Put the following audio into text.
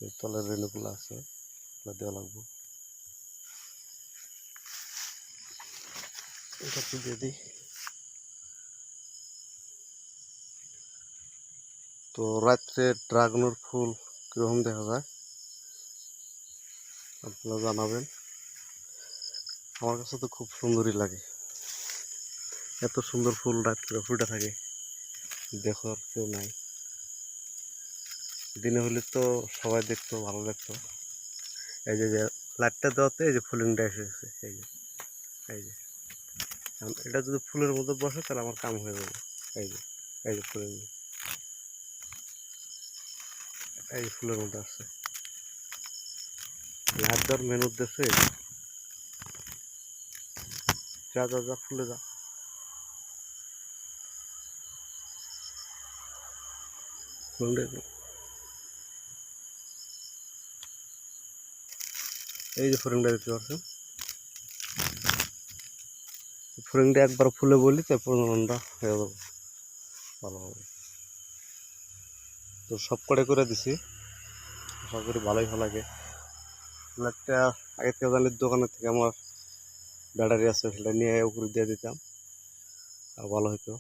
এই তলের রেণুগুলো আছে, এগুলো দেওয়া লাগবে। এটা একটু দিয়ে দিই। তো রাত্রে ড্রাগনের ফুল কীরকম দেখা যায় আপনারা জানাবেন। আমার কাছে তো খুব সুন্দরই লাগে, এত সুন্দর ফুল রাত্রে ফুটে থাকে, দেখার কেউ নাই। দিনে হলে তো সবাই দেখতো, ভালো লাগতো। এই যে লাইটটা দেওয়াতে এই যে ফুলিংটা এসেছে, এই যে এই যে এখন এটা যদি ফুলের মধ্যে বসে তাহলে আমার কাম হয়ে যাবে। এই যে এই যে ফুলিং, এই যে ফুলের মধ্যে আসছে। লাইট দেওয়ার মেন উদ্দেশ্য এই যে, যা যা যা ফুলে যা। এই যে ফুলিংটা দেখতে পাচ্ছেন, ফুলিংটা একবার ফুলে বলি তারপর মনটা হয়ে যাবে ভালো হবে। তো সব করে দিছি, আশা করি ভালোই ভালো লাগে। লাইটটা আগে থেকে জানলে দোকানের থেকে আমার ব্যাটারি আছে, সেটা নিয়ে উপরে দিয়ে দিতাম আর ভালো হতো।